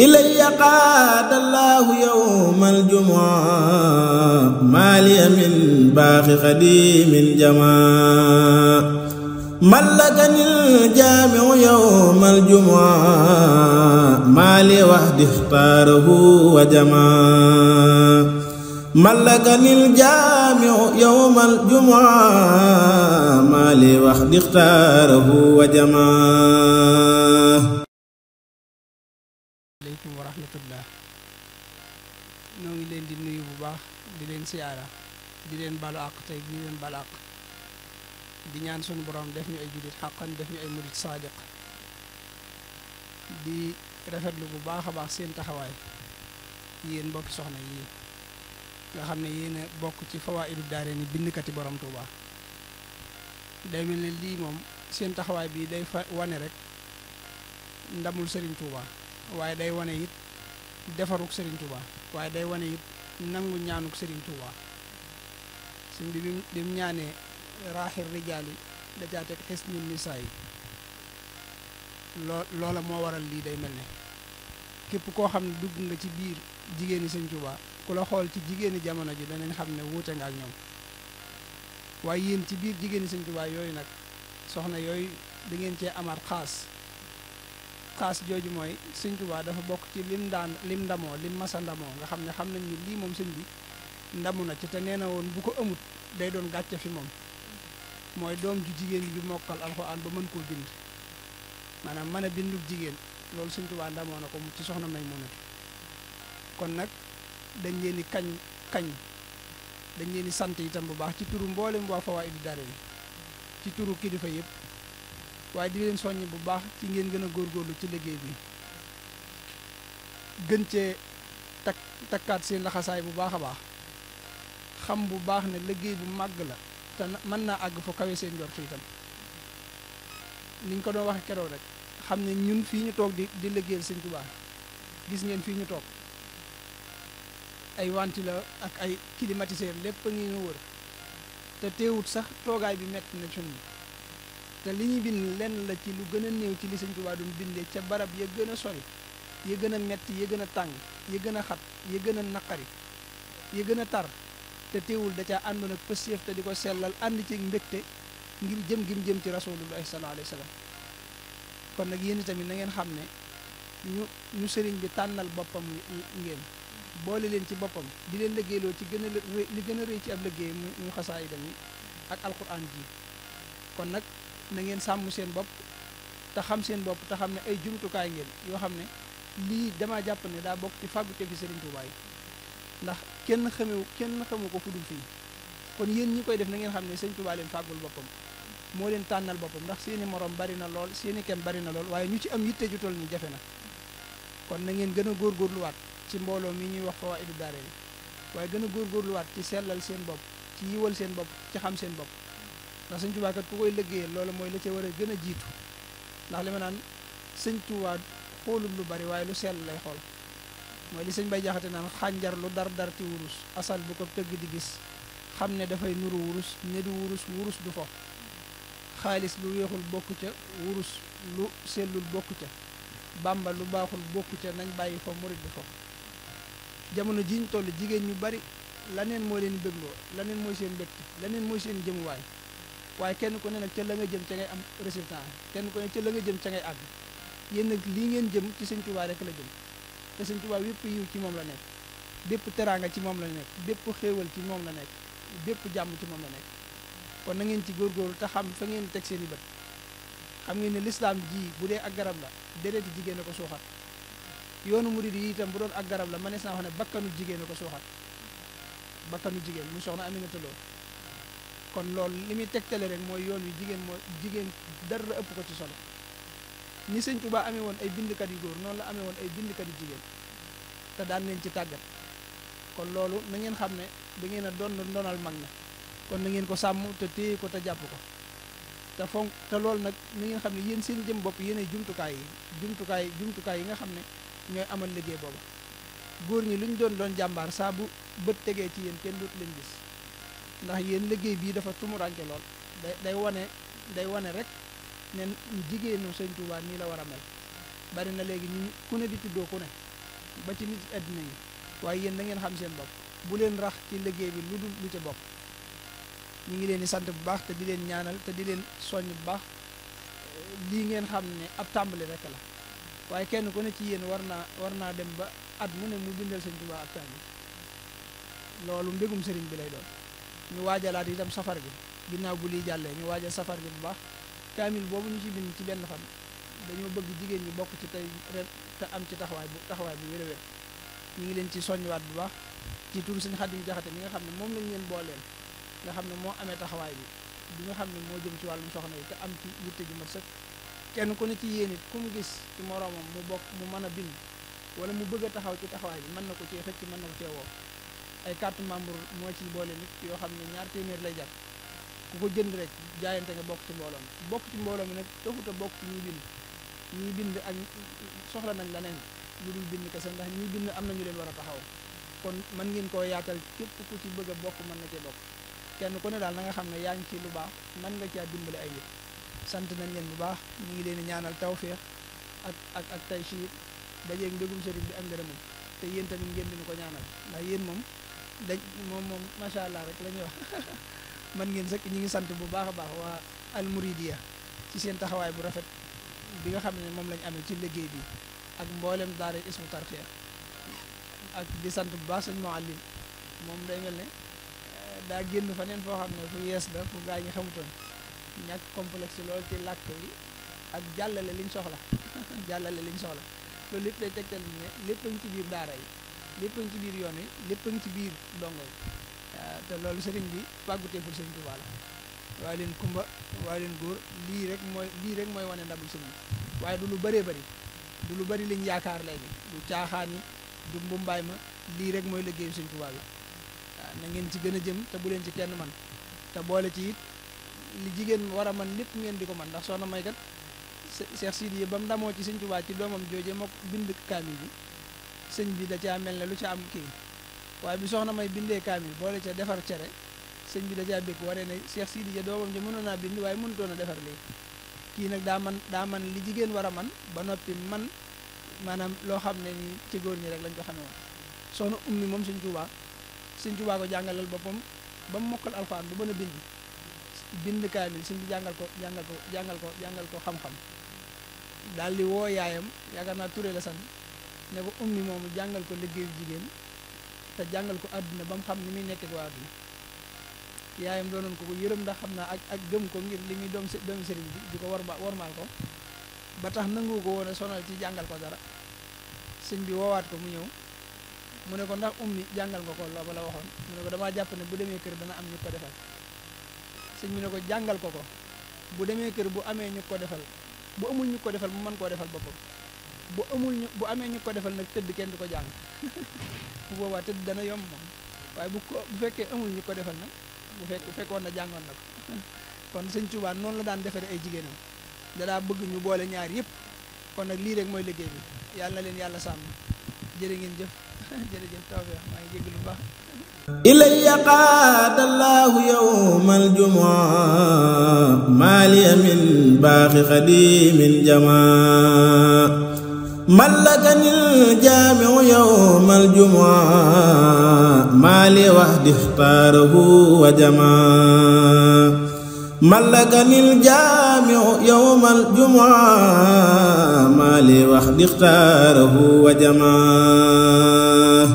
إلي قاد الله يوم الجمعة ما لي من باخ خديم جماع ملكني الجامع يوم الجمعة ما لي وحد اختاره وجماع ملكني الجامع يوم الجمعة ما لي وحد اختاره وجماع. aleykum wa rahmatullah. ñoo ngi leen di nuyu bu baax di leen siyaara di leen balu àq tey di leen balu àq di ñaan sunu borom def ñu ay jullit xàqan def ñu ay murit saadiq di rafetlu bu baax a baax seen taxawaay yéen mbokki soxna yi nga xam ne yéen a bokk ci Fawaa'idu Daarayni bindkati borom Tuuba day mel ne lii moom seen taxawaay bi day fa wane rek ndamul Serigne Touba waaye day wane it defaruk Serigne Touba waaye day wane it nangu ñaanuk Serigne Touba suñ bi bi mu ñaanee raaxir rijaal yi da caa teg xisnul nisaa yi loola moo waral lii day mel ne képp koo xam ne dugg nga ci biir jigéeni Serigne Touba ku la xool ci jigéeni jamono ji danañ xam ne wuute nga ak ñoom waaye yéen ci biir jigéeni Serigne Touba yooyu nag soxna yooyu da ngeen cee amaat xaas jooju mooy Sëñ Tuubaa dafa bokk ci lim ndamoo lim masa ndamoo nga xam ne xam nañ ni lii moom sëñ bi ndamu na ci te nee na woon bu ko amut day doon gàcce fi moom mooy doom ju jigéen ju mokkal alxuraan ba mën koo bind maanaam mën a bindub jigéen loolu Sëñ Tuubaa ndamoo na ko mu ci soxna Maymunatu kon nag dañ leen di kañ dañ leen di sant itam bu baax ci turu mboolem waa Fawaa'idu Daarayni ci turu kilifa yëpp waaye di leen soññ bu baax ci ngeen gën a góorgóorlu ci liggéey bi gën cee takkaat seen laxasaay bu baax a baax xam bu baax ne liggéey bu màgg la te mën naa àgg fu kawe seen njort itam niñ ko doon waxe keroog rek xam ne ñun fii ñu toog di liggéeyal Sëñ Tuubaa gis ngeen fii ñu toog ay ventilo ak ay climatiseur lépp a ngi ñu wër te teewut sax toogaay bi metti na suñu te li ñuy bind lenn la ci lu gën a néew ci li Sëñ Tuubaa doon bindee ca barab ya gën a sori ya gën a metti ya gën a tàng ya gën a xat ya gën a naqari ya gën a tar te teewul da caa àndoon ak pëstéef te di ko sellal ànd ci mbégte ngir jëm gim jëm ci rasulullahi sallallahu alayhi wa sallam kon nag yéen tamit na ngeen xam ne ñu sëriñ bi tànnal boppam ngeen boole leen ci boppam di leen liggéeyloo ci gën a li gën a rëy ci ab liggéey mu xasaayidam yi ak alquran ji kon nag na ngeen sàmm seen bopp te xam seen bopp te xam ne ay jumtukaay ngeen yoo xam ne lii dama jàpp ne daa bokk ci fàggute fi Serigne Touba yi ndax kenn xamu ko fu dul fii kon yéen ñi koy def na ngeen xam ne Serigne Touba leen fàggul boppam moo leen tànnal boppam ndax seeni morom bari na lool seeni kem bari na lool waaye ñu ci am yitte ju toll ni jafe na kon na ngeen gën a góorgóorluwaat ci mbooloo mi ñuy wax Fawaa'idu Daarayni waaye gën a góorgóorluwaat ci sellal seen bopp ci yiwal seen bopp ci xam seen bopp ndax Sëñ Tuubaa kat ku koy liggéeyal loolu mooy la ca war a gën a jiitu ndax li ma naan Sëñ Tuubaa xoolul lu bari waaye lu sell lay xool mooy li sëñ Bay Jaxate naan xànjar lu dar ti wurus asal bu ko tëgg di gis xam ne dafay nuru wurus ne du wurus du fo xaalis lu weexul bokku ca wurus lu sellul bokku ca Bàmba lu baaxul bokku ca nañ bàyyi fa murit bi fo jamono jiñ toll jigéen ñu bari laneen moo leen bégloo laneen mooy seen mbégte laneen mooy seen jëmuwaay waaye kenn ku ne nag ca la nga jëm ca ngay am résultat kenn ku ne ca la nga jëm ca ngay àgg yéen nag lii ngeen jëm ci Sëñ Tuubaa rek la jëm te Sëñ Tuubaa wépp yiw ci moom la nekk bépp teraanga ci moom la nekk bépp xéewal ci moom la nekk bépp jàmm ci moom la nekk kon na ngeen ci góorgóorlu te xam fa ngeen teg seen i bët xam ngeen ne lislaam ji bu dee ak garab la déreeti jigéen a ko suuxat yoonu murid yi itam bu doon ak garab la manees naa wax ne bakkanu jigéen a ko suuxat bakkanu jigéen mu soxna Aminata Lo kon loolu li muy tegtale rek mooy yoon wi jigéen dara ëpp ko ci solo ni Sëñ Tuubaa amee woon ay bindkat yu góor noonu la amee woon ay bindkat yu jigéen te daan leen ci tàggat kon loolu na ngeen xam ne da ngeen a ndonal mag na kon na ngeen ko sàmm te téye ko te jàpp ko te fonk te loolu nag na ngeen xam ne yéen seen jëm bopp yéen ay jumtukaay yi nga xam ne ñooy amal liggéey boobu góor ñi lu ñu doon jàmbaar saa bu bët tegee ci yéen kenn dootu leen gis ndax yéen liggéey bii dafa tumuranke lool day wane rek ne jigéenu Sëñ Tuubaa nii la war a mel bari na léegi ñu ku ne di tuddoo ku ne ba ci nit àddina yi waaye yéen da ngeen xam seen bopp bu leen rax ci liggéey bi lu dul lu ca bokk. ñu ngi leen di sant bu baax te di leen ñaanal te di leen soññ bu baax lii ngeen xam ne ab tàmbali rek la waaye kenn ku ne ci yéen war naa dem ba at mu ne mu bindal Sëñ Tuubaa ab kaamil loolu mbégum sëriñ bi lay doon. ñu waajalaat itam safar gi ginnaaw bu liy jàllee ñu waajal safar gi bu baax kaamil boobu ñu ci bind ci benn fan dañoo bëgg jigéen ñi bokk ci tey ren te am ci taxawaay bu wér-wér ñu ngi leen ci soññiwaat bu baax ci turu Sëñ Xaadim Jaxate mi nga xam ne moom lañ leen booleel nga xam ne moo amee taxawaay bi nga xam ne moo jëm ci wàllum soxna yi te am ci yitte ju mat sëkk kenn ku ne ci yéen it ku mu gis ci moroomam mu bokk mu mën a bind wala mu bëgg a taxaw ci taxawaay bi mën na ko cee xëcc mën na ko cee woo ay carte membre moo ciy boole nit yoo xam ne 2 téeméer lay jar ku ko jënd rek jaayante nga bokk ci mbooloo mi bokk ci mbooloo mi nag taxut a bokk ci ñuy bind ak soxla nañ leneen lu dul bind kese ndax ñuy bind am na ñu leen war a taxaw kon mën ngeen koo yaatal képp ku ci bëgg a bokk mën na cee bokk kenn ku ne daal na nga xam ne yaa ngi ci lu baax mën nga caa dimbale ay nit sant nañ leen bu baax ñu ngi leen di ñaanal tawféex ak taysiir dajeeg mbégum sëriñ bi ak ngërëmam te yéen tamit ngeen dina ko ñaanal ndax yéen moom moom macha allah rek la ñuy wax man ngeen sëkk ñi ngi sant bu baax a baax waa almuridiya ci seen taxawaay bu rafet bi nga xam ne moom lañ amee ci liggéey bi ak mboolem daara Hizbut Tarqiyyah ak di sant bu baax sëñ Muallim moom day mel ne daa génn fa neen foo xam ne fu yees la fu gaa ñi xamutoon ñàkk complexe loolu ci làkk yi ak jàllale liñ soxla loolu lépp day tegtal ne lépp a ngi ci biir daara yi lépp a ngi ci biir yoon yi lépp a ngi ci biir dongo yi te loolu sëriñ bi pàgguteeful Sëriñ Tuubaa la waaye leen kumba waaye leen góor lii rek mooy wane ndamul sëriñ bi waaye du lu bëree bëri du lu bëri liñ yaakaar léegi du caaxaan yi du mbumbaay ma lii rek mooy liggéeyu Sëriñ Tuubaa bi na ngeen ci gën a jëm te bu leen ci kenn man te boole ci it li jigéen war a man lépp ngeen di ko man ndax soxna may kat Cheikh Sidi ba mu ndamoo ci Sëñ Tuubaa ci doomam jooje moo bind kaamil bi sëñ bi da caa mel ne lu ca am kii waaye bi soxna may bindee kaamil boole ca defar cere sëñ bi da caa békk waree ne Cheikh Sidi ja doomam ja mënoon naa bind waaye mënutoon a defar lii kii nag daa man li jigéen war a man ba noppi man maanaam loo xam ne ni ci góor ñi rek lañ ko xamee woon soxna ummi moom Sëñ Tuubaa ko jàngalal boppam ba mu mokkal alxuraan ba mën a bind kaamil sëñ bi jàngal ko xam-xam daal di woo yaayam yaakaar naa Touré la sant ne ko ummi moomu jàngal ko liggéeyu jigéen te jàngal ko àdduna ba mu xam ni muy nekk ak waa àdduna yaayam doonoon ko yërëm ndax xam naa ak gëm ko ngir li muy doomu sëriñ bi di ko wormaal ko ba tax nangu ko woon a sonal ci jàngal ko dara sëñ bi woowaat ko mu ñëw mu ne ko ndax ummi jàngal nga ko la ba la waxoon mu ne ko damaa jàpp ne bu demee kër dana am ñu ko defal sëñ bi ne ko jàngal ko bu demee kër bu amee ñu ko defal bu amul ñu ko defal mu mën koo defal boppam bu amee ñu ko defal nag tëdd kenn du ko jàng bu boobaa tëdd dana yomb moom waaye bu fekkee amul ñu ko defal nag bu fekkoon na jàngoon na ko kon Sëñ Tuubaa noonu la daan defaree ay jigéenam daa bëgg ñu boole ñaar yëpp kon nag lii rek mooy liggéey bi yàlla na leen yàlla sàmm jërë ngeen jëf jërëjëf tawfeex maa ngi jégg lu baax ilayya qaadallahu yawmal jumu'a maaliya min baaxi xadimin jamaa mallakanil jaami'u yawmal jumu'a maaliya wahdi ixtaarahu wa jamaa mallakanil jaami'u yawmal jumu'a maaliya wahdi ixtaarahu wa jamaa